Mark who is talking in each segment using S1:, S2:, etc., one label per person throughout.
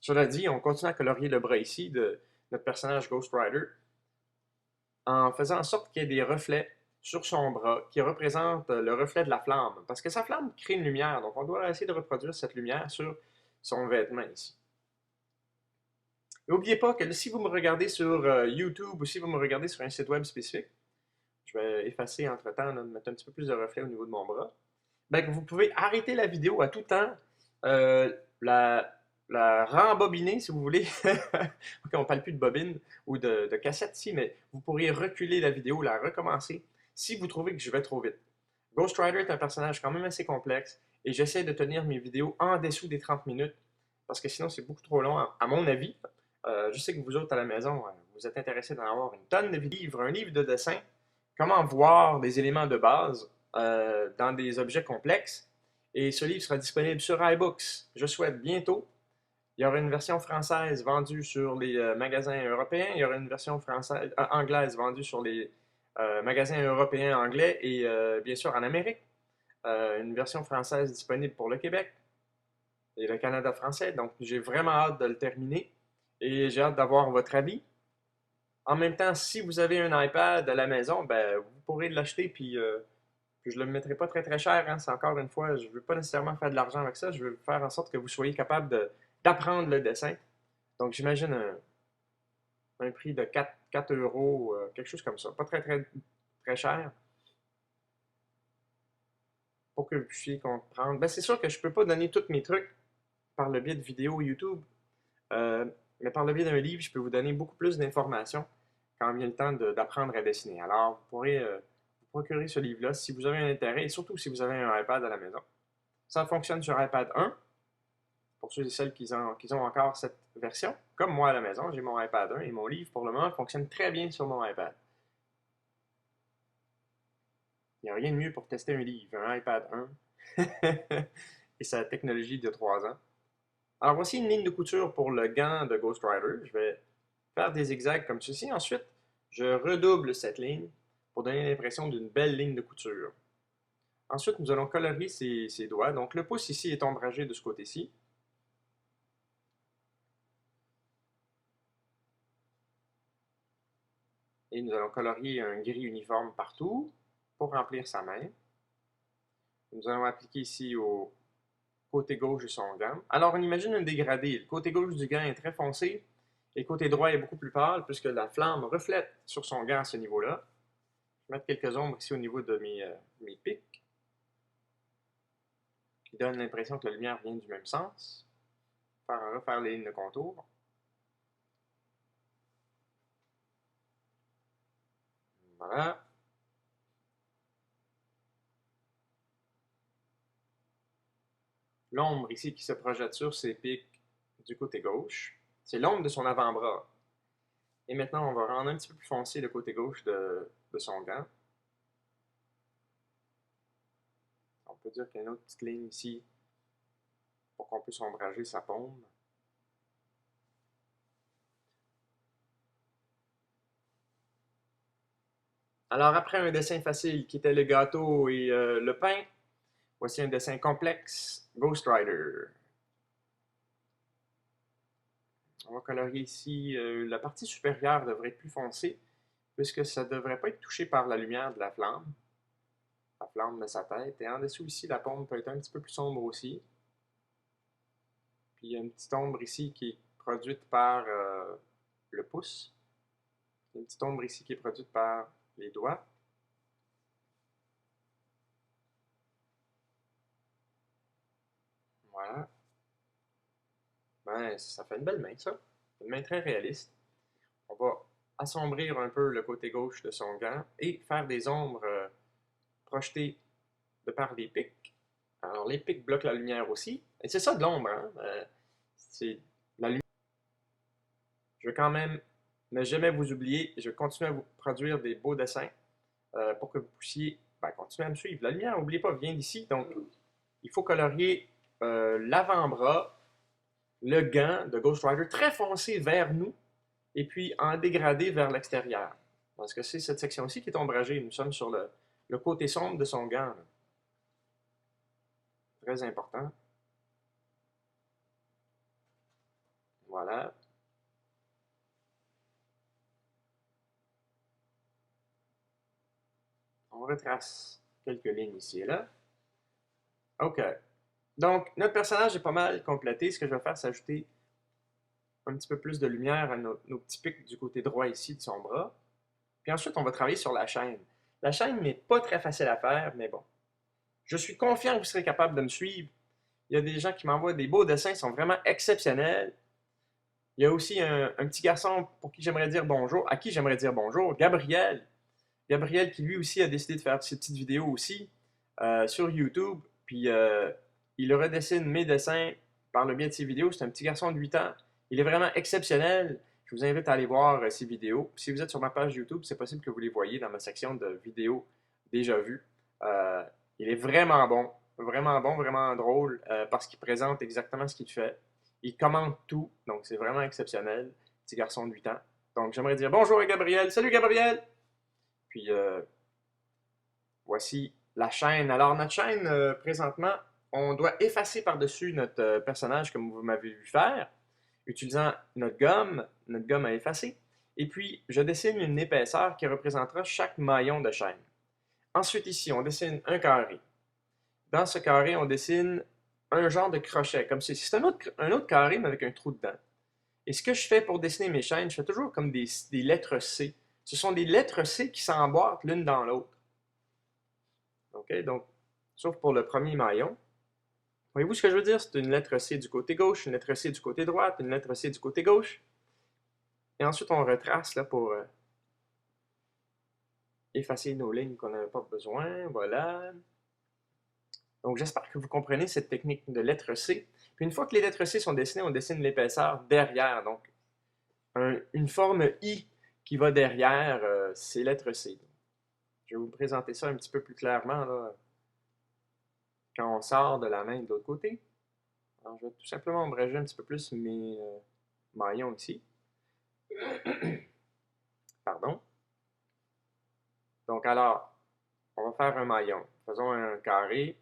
S1: Cela dit, on continue à colorier le bras ici de notre personnage Ghost Rider en faisant en sorte qu'il y ait des reflets sur son bras qui représentent le reflet de la flamme. Parce que sa flamme crée une lumière, donc on doit essayer de reproduire cette lumière sur son vêtement ici. N'oubliez pas que si vous me regardez sur YouTube ou si vous me regardez sur un site web spécifique, je vais effacer entre-temps, de mettre un petit peu plus de reflet au niveau de mon bras, ben, que vous pouvez arrêter la vidéo à tout temps, euh, la, la rembobiner si vous voulez. Ok, on ne parle plus de bobine ou de cassette ici, mais vous pourriez reculer la vidéo, la recommencer si vous trouvez que je vais trop vite. Ghost Rider est un personnage quand même assez complexe et j'essaie de tenir mes vidéos en dessous des 30 minutes parce que sinon c'est beaucoup trop long à mon avis. Je sais que vous autres à la maison, vous êtes intéressés d'en avoir une tonne de livres, un livre de dessin, comment voir des éléments de base dans des objets complexes. Et ce livre sera disponible sur iBooks, je souhaite bientôt. Il y aura une version française vendue sur les magasins européens. Il y aura une version française, anglaise vendue sur les magasins européens anglais et bien sûr en Amérique. Une version française disponible pour le Québec et le Canada français. Donc j'ai vraiment hâte de le terminer et j'ai hâte d'avoir votre avis. En même temps, si vous avez un iPad à la maison, ben, vous pourrez l'acheter puis je ne le mettrai pas très très cher. Hein. C'est encore une fois, je ne veux pas nécessairement faire de l'argent avec ça. Je veux faire en sorte que vous soyez capable d'apprendre le dessin. Donc j'imagine un prix de 4 euros, quelque chose comme ça. Pas très très très cher pour que vous puissiez comprendre. Ben, c'est sûr que je ne peux pas donner tous mes trucs par le biais de vidéos YouTube. Euh, mais par le biais d'un livre, je peux vous donner beaucoup plus d'informations quand vient le temps d'apprendre à dessiner. Alors, vous pourrez vous procurer ce livre-là si vous avez un intérêt et surtout si vous avez un iPad à la maison. Ça fonctionne sur iPad 1, pour ceux et celles qui ont encore cette version. Comme moi à la maison, j'ai mon iPad 1 et mon livre, pour le moment, fonctionne très bien sur mon iPad. Il n'y a rien de mieux pour tester un livre, un iPad 1 et sa technologie de 3 ans. Alors, voici une ligne de couture pour le gant de Ghost Rider. Je vais faire des zigzags comme ceci. Ensuite, je redouble cette ligne pour donner l'impression d'une belle ligne de couture. Ensuite, nous allons colorier ses doigts. Donc, le pouce ici est ombragé de ce côté-ci. Et nous allons colorier un gris uniforme partout pour remplir sa main. Nous allons appliquer ici au côté gauche de son gant. Alors, on imagine un dégradé. Le côté gauche du gant est très foncé et le côté droit est beaucoup plus pâle puisque la flamme reflète sur son gant à ce niveau-là. Je vais mettre quelques ombres ici au niveau de mes pics qui donnent l'impression que la lumière vient du même sens. Refaire les lignes de contour. Voilà. L'ombre ici qui se projette sur ses pics du côté gauche, c'est l'ombre de son avant-bras. Et maintenant, on va rendre un petit peu plus foncé le côté gauche de son gant. On peut dire qu'il y a une autre petite ligne ici pour qu'on puisse ombrager sa paume. Alors, après un dessin facile qui était le gâteau et le pain, voici un dessin complexe, Ghost Rider. On va colorier ici, la partie supérieure devrait être plus foncée, puisque ça ne devrait pas être touché par la lumière de la flamme de sa tête. Et en dessous ici, la paume peut être un petit peu plus sombre aussi. Puis il y a une petite ombre ici qui est produite par le pouce. Une petite ombre ici qui est produite par les doigts. Voilà. Ben, ça fait une belle main, ça. Une main très réaliste. On va assombrir un peu le côté gauche de son gant et faire des ombres projetées de par les pics. Alors, les pics bloquent la lumière aussi. Et c'est ça de l'ombre, hein? C'est la lumière. Je vais quand même ne jamais vous oublier. Je vais continuer à vous produire des beaux dessins pour que vous puissiez continuer à me suivre. La lumière, n'oubliez pas, vient d'ici. Donc, il faut colorier l'avant-bras, le gant de Ghost Rider très foncé vers nous et puis en dégradé vers l'extérieur. Parce que c'est cette section-ci qui est ombragée. Nous sommes sur le côté sombre de son gant. Là. Très important. Voilà. On retrace quelques lignes ici et là. OK. Donc, notre personnage est pas mal complété. Ce que je vais faire, c'est ajouter un petit peu plus de lumière à nos petits pics du côté droit ici de son bras. Puis ensuite, on va travailler sur la chaîne. La chaîne n'est pas très facile à faire, mais bon. Je suis confiant que vous serez capable de me suivre. Il y a des gens qui m'envoient des beaux dessins, ils sont vraiment exceptionnels. Il y a aussi un petit garçon pour qui j'aimerais dire bonjour, à qui j'aimerais dire bonjour, Gabriel. Gabriel qui lui aussi a décidé de faire ces petites vidéos aussi sur YouTube. Puis il redessine mes dessins par le biais de ses vidéos. C'est un petit garçon de 8 ans. Il est vraiment exceptionnel. Je vous invite à aller voir ses vidéos. Si vous êtes sur ma page YouTube, c'est possible que vous les voyez dans ma section de vidéos déjà vues. Euh, il est vraiment bon, vraiment drôle parce qu'il présente exactement ce qu'il fait. Il commente tout, donc c'est vraiment exceptionnel. Petit garçon de 8 ans. Donc j'aimerais dire bonjour à Gabriel. Salut Gabriel! Puis voici la chaîne. Alors notre chaîne, présentement, on doit effacer par-dessus notre personnage comme vous m'avez vu faire, utilisant notre gomme à effacer. Et puis, je dessine une épaisseur qui représentera chaque maillon de chaîne. Ensuite, ici, on dessine un carré. Dans ce carré, on dessine un genre de crochet, comme si c'est un autre carré, mais avec un trou dedans. Et ce que je fais pour dessiner mes chaînes, je fais toujours comme des lettres C. Ce sont des lettres C qui s'emboîtent l'une dans l'autre. OK? Donc, sauf pour le premier maillon. Voyez-vous ce que je veux dire? C'est une lettre C du côté gauche, une lettre C du côté droit, une lettre C du côté gauche. Et ensuite, on retrace là, pour effacer nos lignes qu'on n'avait pas besoin. Voilà. Donc, j'espère que vous comprenez cette technique de lettre C. Puis, une fois que les lettres C sont dessinées, on dessine l'épaisseur derrière. Donc, une forme I qui va derrière ces lettres C. Je vais vous présenter ça un petit peu plus clairement là, quand on sort de la main de l'autre côté. Alors, je vais tout simplement ombrager un petit peu plus mes maillons ici. Pardon. Donc, alors, on va faire un maillon. Faisons un carré,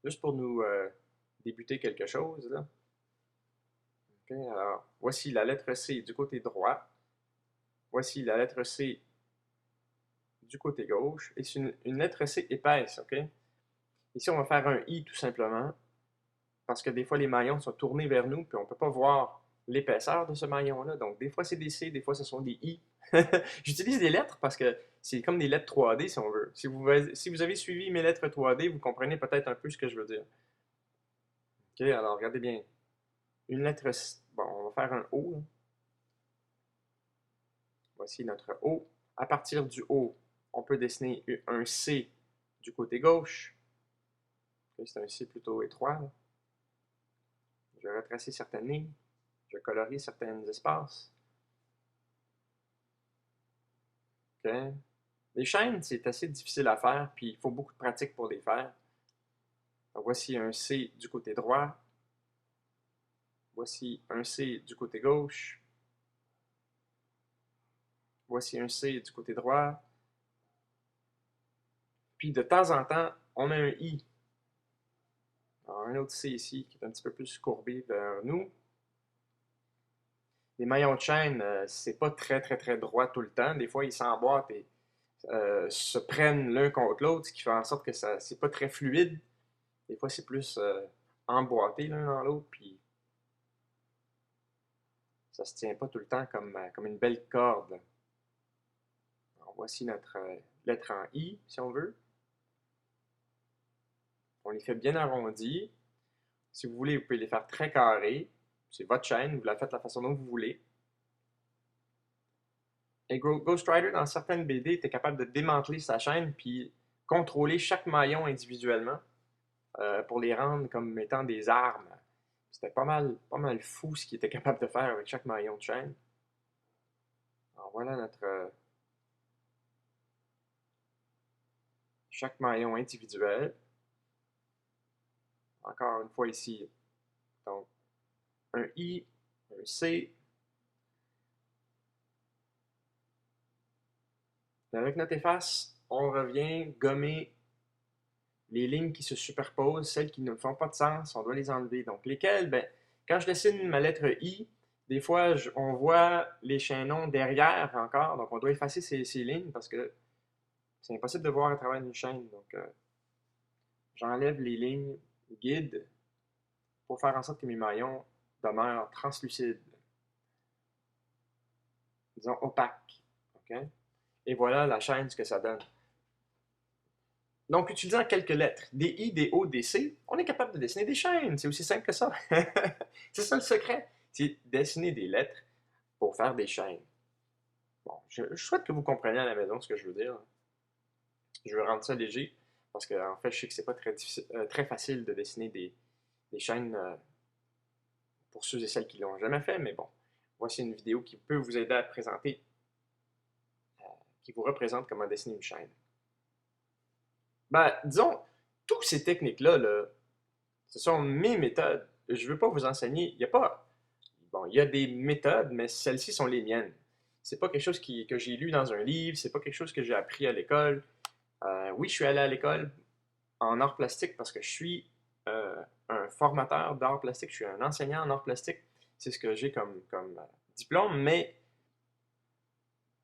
S1: juste pour nous débuter quelque chose. Là. OK, alors, voici la lettre C du côté droit. Voici la lettre C du côté gauche. Et c'est une lettre C épaisse, OK? Ici, on va faire un I tout simplement, parce que des fois, les maillons sont tournés vers nous, puis on ne peut pas voir l'épaisseur de ce maillon-là. Donc, des fois, c'est des C, des fois, ce sont des I. J'utilise des lettres parce que c'est comme des lettres 3D, si on veut. Si vous avez suivi mes lettres 3D, vous comprenez peut-être un peu ce que je veux dire. OK, alors, regardez bien. Une lettre C. Bon, on va faire un O. Là. Voici notre O. À partir du O, on peut dessiner un C du côté gauche. C'est un C plutôt étroit. Là. Je vais retracer certaines lignes. Je vais colorier certains espaces. OK. Les chaînes, c'est assez difficile à faire, puis il faut beaucoup de pratique pour les faire. Donc, voici un C du côté droit. Voici un C du côté gauche. Voici un C du côté droit. Puis de temps en temps, on a un I. Alors, un autre C ici qui est un petit peu plus courbé vers nous. Les maillons de chaîne, c'est pas très droit tout le temps. Des fois, ils s'emboîtent et se prennent l'un contre l'autre, ce qui fait en sorte que ça c'est pas très fluide. Des fois, c'est plus emboîté l'un dans l'autre, puis ça se tient pas tout le temps comme une belle corde. Alors, voici notre lettre en I, si on veut. On les fait bien arrondis. Si vous voulez, vous pouvez les faire très carrés. C'est votre chaîne, vous la faites de la façon dont vous voulez. Et Ghost Rider, dans certaines BD, était capable de démanteler sa chaîne puis contrôler chaque maillon individuellement pour les rendre comme étant des armes. C'était pas mal fou ce qu'il était capable de faire avec chaque maillon de chaîne. Alors voilà notre chaque maillon individuel. Encore une fois ici, donc un I, un C. Et avec notre efface, on revient gommer les lignes qui se superposent, celles qui ne font pas de sens, on doit les enlever. Donc lesquelles? Ben, quand je dessine ma lettre I, Des fois, on voit les chaînons derrière encore, donc on doit effacer ces lignes parce que c'est impossible de voir à travers une chaîne. Donc, j'enlève les lignes guides pour faire en sorte que mes maillons demeurent translucides, disons opaques. Okay? Et voilà la chaîne, ce que ça donne. Donc, utilisant quelques lettres, des I, des O, des C, on est capable de dessiner des chaînes. C'est aussi simple que ça. C'est ça le secret. C'est dessiner des lettres pour faire des chaînes. Bon, je souhaite que vous compreniez à la maison ce que je veux dire. Je veux rendre ça léger parce que, en fait, je sais que c'est pas très facile de dessiner des chaînes pour ceux et celles qui l'ont jamais fait, mais bon, voici une vidéo qui peut vous aider à présenter, qui vous représente comment dessiner une chaîne. Ben, disons, toutes ces techniques-là, là, ce sont mes méthodes. Je ne veux pas vous enseigner. Il y a pas. Bon, il y a des méthodes, mais celles-ci sont les miennes. C'est pas quelque chose que j'ai lu dans un livre, c'est pas quelque chose que j'ai appris à l'école. Oui, je suis allé à l'école en art plastique parce que je suis un formateur d'art plastique, je suis un enseignant en art plastique. C'est ce que j'ai comme diplôme, mais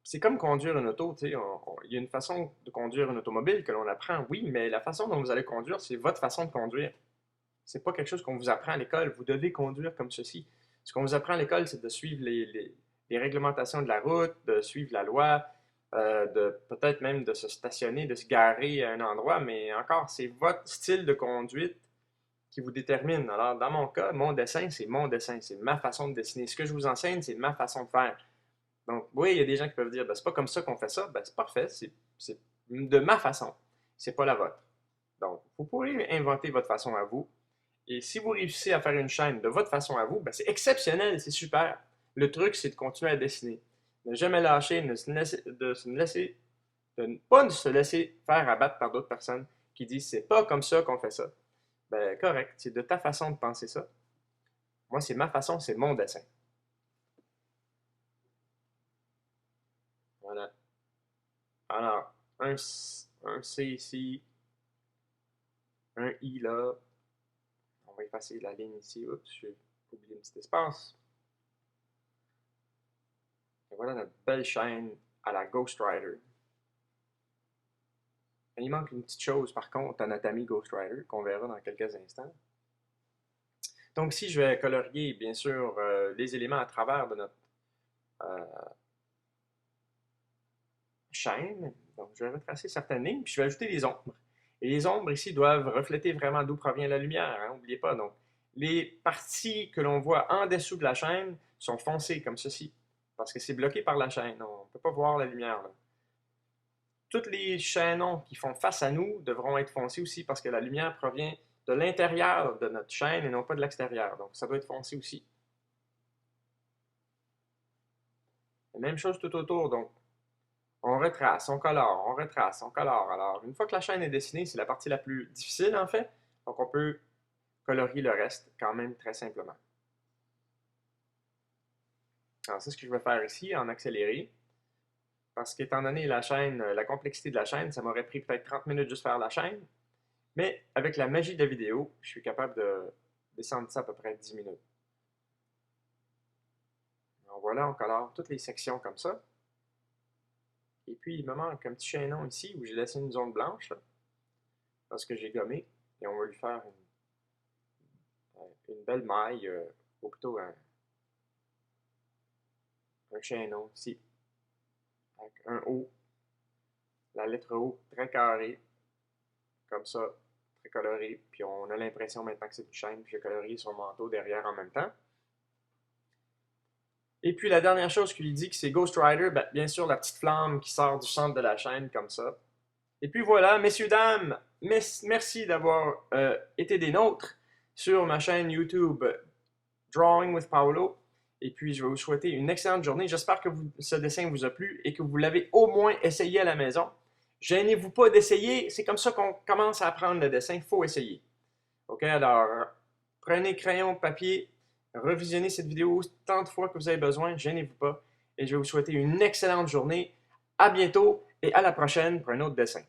S1: c'est comme conduire une auto, tu sais. Il y a une façon de conduire une automobile que l'on apprend, oui, mais la façon dont vous allez conduire, c'est votre façon de conduire. C'est pas quelque chose qu'on vous apprend à l'école. Vous devez conduire comme ceci. Ce qu'on vous apprend à l'école, c'est de suivre les réglementations de la route, de suivre la loi, de peut-être même de se stationner, de se garer à un endroit, mais encore, c'est votre style de conduite qui vous détermine. Alors, dans mon cas, mon dessin, c'est ma façon de dessiner. Ce que je vous enseigne, c'est ma façon de faire. Donc, oui, il y a des gens qui peuvent dire, ben, c'est pas comme ça qu'on fait ça. Ben, c'est parfait, c'est de ma façon. C'est pas la vôtre. Donc, vous pourrez inventer votre façon à vous. Et si vous réussissez à faire une chaîne de votre façon à vous, ben, c'est exceptionnel, c'est super. Le truc, c'est de continuer à dessiner. Ne jamais lâcher, de ne pas se laisser faire abattre par d'autres personnes qui disent c'est pas comme ça qu'on fait ça. Ben, correct, c'est de ta façon de penser ça. Moi, c'est ma façon, c'est mon dessin. Voilà. Alors, un C ici, un I là. On va effacer la ligne ici. Oups, j'ai oublié un petit espace. Et voilà notre belle chaîne à la Ghost Rider. Il manque une petite chose par contre à notre ami Ghost Rider qu'on verra dans quelques instants. Donc ici, je vais colorier bien sûr les éléments à travers de notre chaîne. Donc je vais retracer certaines lignes, puis je vais ajouter des ombres. Et les ombres ici doivent refléter vraiment d'où provient la lumière, hein, n'oubliez pas. Donc les parties que l'on voit en dessous de la chaîne sont foncées comme ceci, parce que c'est bloqué par la chaîne. On ne peut pas voir la lumière là. Tous les chaînons qui font face à nous devront être foncés aussi parce que la lumière provient de l'intérieur de notre chaîne et non pas de l'extérieur. Donc, ça doit être foncé aussi. La même chose tout autour. Donc, on retrace, on colore, on retrace, on colore. Alors, une fois que la chaîne est dessinée, c'est la partie la plus difficile en fait. Donc, on peut colorier le reste quand même très simplement. Alors, c'est ce que je vais faire ici en accéléré. Parce qu'étant donné la chaîne, la complexité de la chaîne, ça m'aurait pris peut-être 30 minutes juste faire la chaîne. Mais avec la magie de la vidéo, je suis capable de descendre ça à peu près 10 minutes. Alors voilà, on colore toutes les sections comme ça. Et puis, il me manque un petit chaînon ici où j'ai laissé une zone blanche, là, parce que j'ai gommé. Et on va lui faire une belle maille, ou plutôt un chaînon ici, avec un O, la lettre O très carrée, comme ça, très coloré. Puis on a l'impression maintenant que c'est une chaîne, puis j'ai colorié son manteau derrière en même temps. Et puis la dernière chose qu'il dit que c'est Ghost Rider, ben, bien sûr la petite flamme qui sort du centre de la chaîne comme ça. Et puis voilà, messieurs, dames, merci d'avoir été des nôtres sur ma chaîne YouTube Drawing with Paolo. Et puis je vais vous souhaiter une excellente journée. J'espère que ce dessin vous a plu et que vous l'avez au moins essayé à la maison. Gênez-vous pas d'essayer, c'est comme ça qu'on commence à apprendre le dessin, il faut essayer. Ok, alors prenez crayon, papier, revisionnez cette vidéo tant de fois que vous avez besoin, gênez-vous pas. Et je vais vous souhaiter une excellente journée. À bientôt et à la prochaine pour un autre dessin.